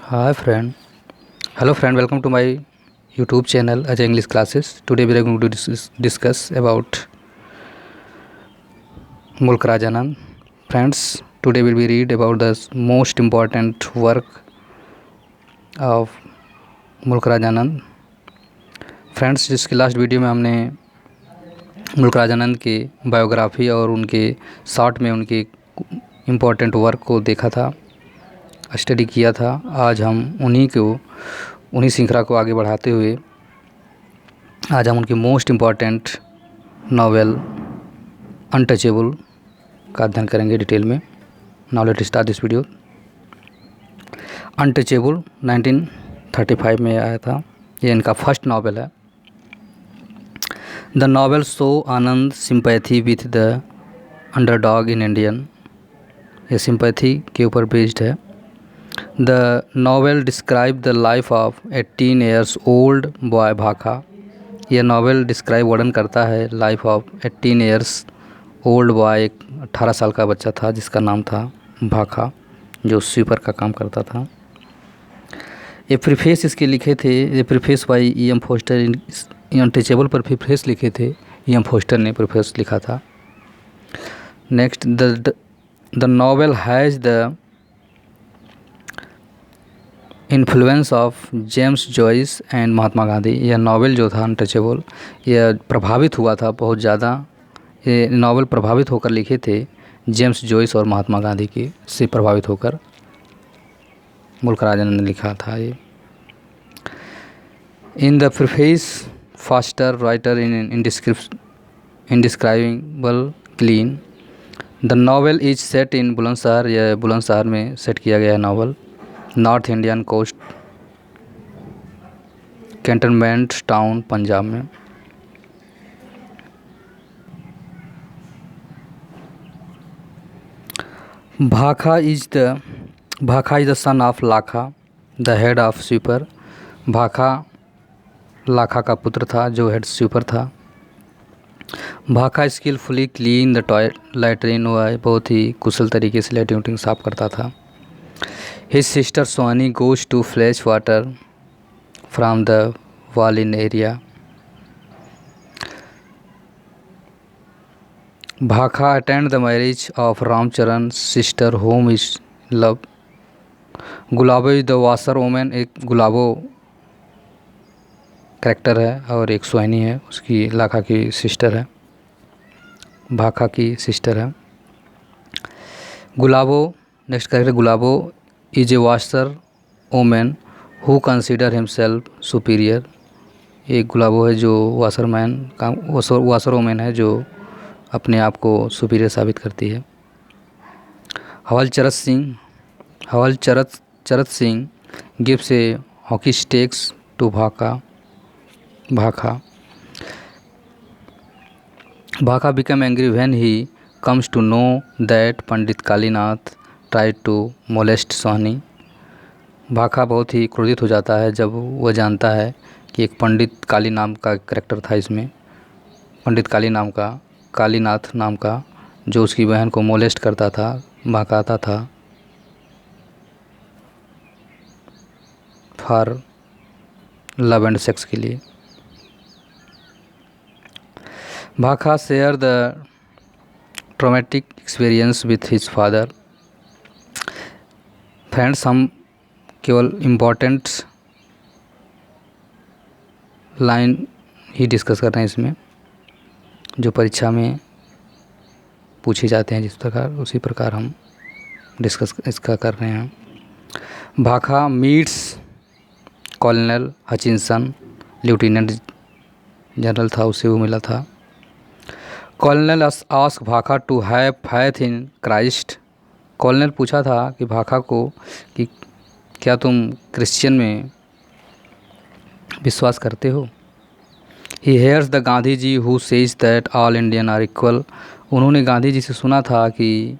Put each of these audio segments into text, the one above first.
Hi friend. Hello friend, welcome to my YouTube channel Ajay English Classes. Today we are going to discuss about Mulk Rajanand. Friends, today we will read about the most important work of मुल्क Rajanand. Friends, जिसकी last video में हमने मुल्क राजानंद की biography और उनके short में उनके इम्पोर्टेंट वर्क को देखा था, स्टडी किया था. आज हम उन्हीं श्रृंखला को आगे बढ़ाते हुए आज हम उनकी मोस्ट इम्पॉर्टेंट नॉवेल अनटचेबल का अध्ययन करेंगे डिटेल में. Now let start this video. Untouchable 1935 में आया था. ये इनका फर्स्ट नॉवेल है. The novel show Anand sympathy with the underdog in Indian. ये सिंपैथी के ऊपर बेस्ड है. The novel describe the life of 18 years old boy भाखा. यह नॉवेल डिस्क्राइब वर्णन करता है life of 18 years old boy. एक 18 साल का बच्चा था जिसका नाम था भाखा, जो स्वीपर का काम करता था. ये प्रीफेस इसके लिखे थे. ये preface by E M Forster. Untouchable पर प्रीफेस लिखे थे ई एम फोस्टर ने प्रीफेस लिखा था. Next, the novel has the influence of James Joyce and Mahatma Gandhi. यह नावल जो था अनटचेबल, यह प्रभावित हुआ था बहुत ज़्यादा. ये नावल प्रभावित होकर लिखे थे जेम्स जॉइस और महात्मा गांधी की से प्रभावित होकर मुल्क राजानंद ने लिखा था. ये in the preface Forster writer in describable clean. The novel is set in Bulandshahr. यह बुलंदशहर में सेट किया गया है novel. North Indian coast, cantonment town, Punjab में. Bakha is the son of Lakha, the head of sweeper. Bakha Lakha का पुत्र था जो हेड स्वीपर था. भाखा स्किलफुली क्लीन द लैट्रिन. वह बहुत ही कुशल तरीके से लैट्रिन साफ करता था. His sister Sohani goes to fetch water from the well in area. Bhakha attend the marriage of Ramcharan's sister whom is love. Gulabo is the washer women. एक गुलाबो character है और एक सोहनी है, उसकी लाखा की सिस्टर है, भाखा की सिस्टर है. Gulabo, next character Gulabo is a washer women who consider himself superior. एक गुलाबो है जो वाशर वोमेन है जो अपने आप को सुपीरियर साबित करती है. हवल Charat Singh gives a hockey sticks to Bakha. Bakha become angry when he comes to know that Pandit Kalinath tried to molest Sohini. Bakha बहुत ही क्रोधित हो जाता है जब वह जानता है कि एक पंडित काली नाम का कैरेक्टर था इसमें, पंडित कालीनाथ नाम का, जो उसकी बहन को मोलेस्ट करता था, बहकाता था फॉर लव एंड सेक्स के लिए. भाखा share the traumatic experience with his father. Friends, हम केवल इम्पॉर्टेंट लाइन ही डिस्कस कर रहे हैं इसमें, जो परीक्षा में पूछे जाते हैं जिस प्रकार, उसी प्रकार हम डिस्कस इसका कर रहे हैं. Bakha meets colonel Hutchinson. Lieutenant general था, उसे वो मिला था. Colonel ask Bakha to have faith in Christ. Colonel पूछा था कि भाखा को कि क्या तुम क्रिश्चियन में विश्वास करते हो. He hears the Gandhi ji who says that all Indian are equal. उन्होंने गांधी जी से सुना था कि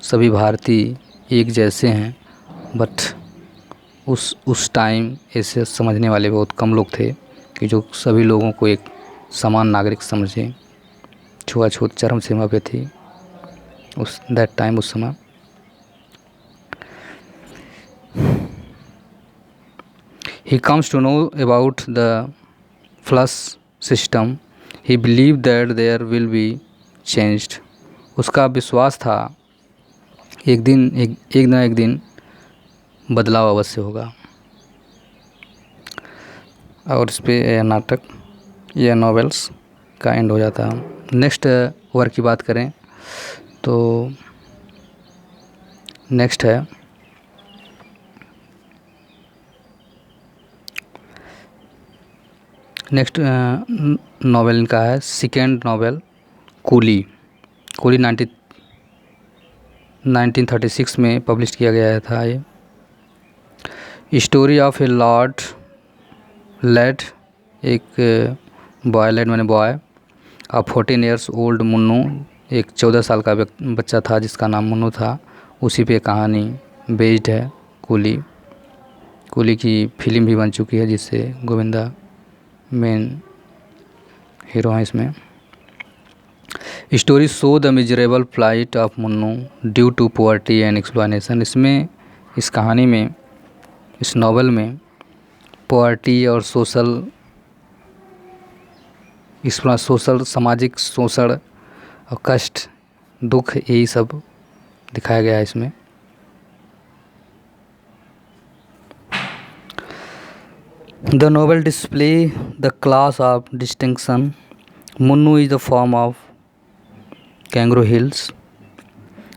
सभी भारतीय एक जैसे हैं, बट उस टाइम ऐसे समझने वाले बहुत कम लोग थे कि जो सभी लोगों को एक समान नागरिक समझें. छुआछूत चरम सीमा पे थी उस समय. He comes to know about the flush system. He believed that there will be changed. उसका विश्वास था एक ना एक दिन बदलाव अवश्य होगा। और इस पे यह नाटक या नॉवेल्स का एंड हो जाता है। नेक्स्ट वर्क की बात करें तो नेक्स्ट है नॉवेल इनका है सेकेंड नॉवेल कूली। कूली 1936 में पब्लिश किया गया था। ये स्टोरी ऑफ ए लैड एक बॉय, लैड मैंने बॉय, 14 ईयर्स ओल्ड मुन्नू, एक 14 साल का बच्चा था जिसका नाम मुन्नू था। उसी पे कहानी बेस्ड है कूली। कूली की फिल्म भी बन चुकी है जिससे गोविंदा मेन हीरो हैं इसमें। Story show the miserable flight of Munnu due to poverty and exploitation. इसमें इस कहानी में, इस नॉवल में पॉवर्टी और सोशल सामाजिक शोषण और कष्ट, दुख, यही सब दिखाया गया है इसमें। The novel display the class of distinction. Munnu is the form of Kangaroo Hills,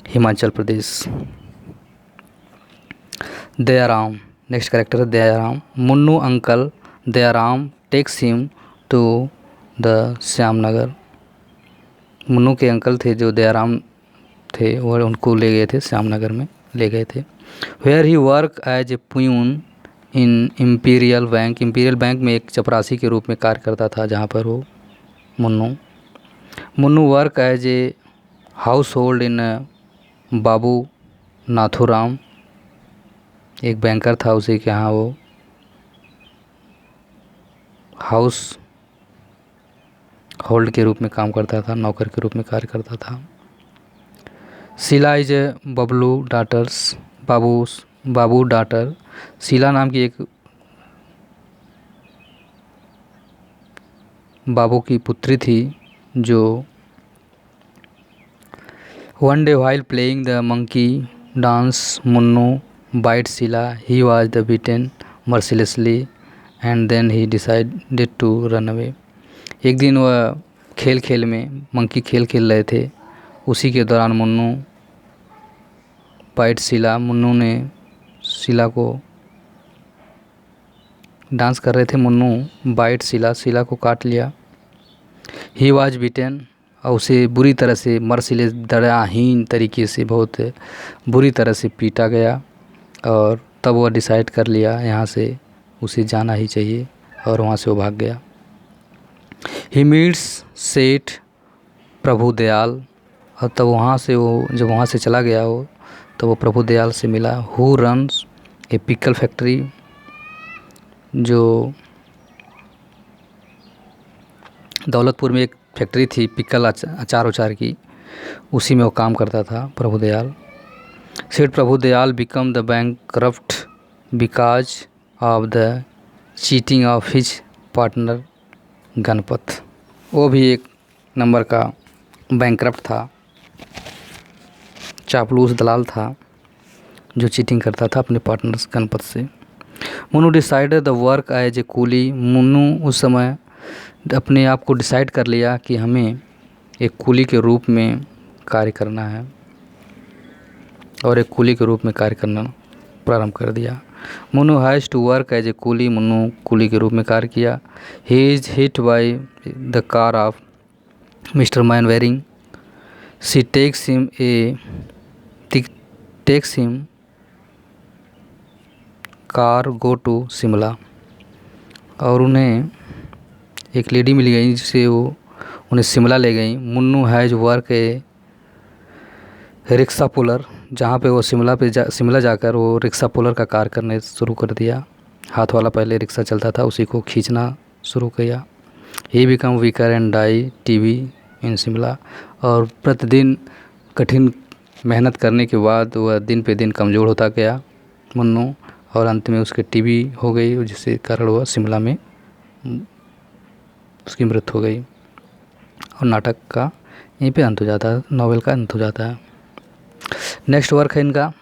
Himachal Pradesh. Dayaram, next character is Dayaram. Munnu uncle Dayaram takes him to the Shyamnagar. Munnu के अंकल थे जो दयाराम थे और उनको ले गए थे, श्यामनगर में ले गए थे। Where he work as a peon in imperial bank में एक चपरासी के रूप में कार्य करता था जहाँ पर वो Munnu work as a household in Babu Nathuram, एक बैंकर था, उसी के यहाँ वो हाउस होल्ड के रूप में काम करता था, नौकर के रूप में कार्य करता था। Sheela is a babu daughter. Sheela नाम की एक बाबू की पुत्री थी जो one day while playing the monkey dance Munnu bite Sheela. He was the beaten mercilessly and then he decided to run away। एक दिन वह खेल में मंकी खेल रहे थे, उसी के दौरान मुन्नू बाइट शीला, मुन्नू ने शीला को, डांस कर रहे थे मुन्नू, बाइट शीला को काट लिया। ही वाज बीटन, और उसे बुरी तरह से मर्सिलेस, दयाहीन तरीके से बहुत बुरी तरह से पीटा गया। और तब वह डिसाइड कर लिया यहाँ से उसे जाना ही चाहिए और वहाँ से वो भाग गया। ही मीट्स सेठ प्रभु दयाल, और तब वहाँ से वो, जब वहाँ से चला गया हो तो वो प्रभु दयाल से मिला। Who runs A pickle factory, जो दौलतपुर में एक फैक्ट्री थी पिकल अचार की, उसी में वो काम करता था Prabhu Dayal. Seth Prabhu Dayal become the bankrupt because of the cheating of his partner Ganpat. वो भी एक नंबर का बैंकरप्ट था, चापलूस दलाल था जो चीटिंग करता था अपने पार्टनर्स गणपत से। Munnu decided the work as a coolie. Munnu उस समय अपने आप को डिसाइड कर लिया कि हमें एक कूली के रूप में कार्य करना है, और एक कूली के रूप में कार्य करना प्रारंभ कर दिया। Munnu has to work as a coolie. Munnu coolie के रूप में कार्य किया। He is hit by the car of mister Mainwaring. She takes him car go to Shimla. और उन्हें एक लेडी मिल गई जिससे वो उन्हें शिमला ले गई। Munnu has work A rickshaw puller, जहाँ पे वो शिमला जाकर वो रिक्शा पुलर का कार्य करने शुरू कर दिया। हाथ वाला पहले रिक्शा चलता था, उसी को खींचना शुरू किया। He become weaker and die TB in Shimla. और प्रतिदिन कठिन मेहनत करने के बाद वह दिन पे दिन कमज़ोर होता गया मुन्नू, और अंत में उसके टीबी हो गई, जिसके कारण वह शिमला में उसकी मृत्यु हो गई। और नाटक का यहीं पे अंत हो जाता है, नॉवेल का अंत हो जाता है। नेक्स्ट वर्क है इनका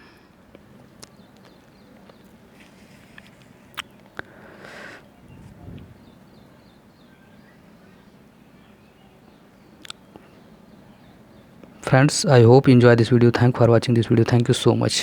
friends. I hope you enjoy this video. Thank for watching this video. Thank you so much.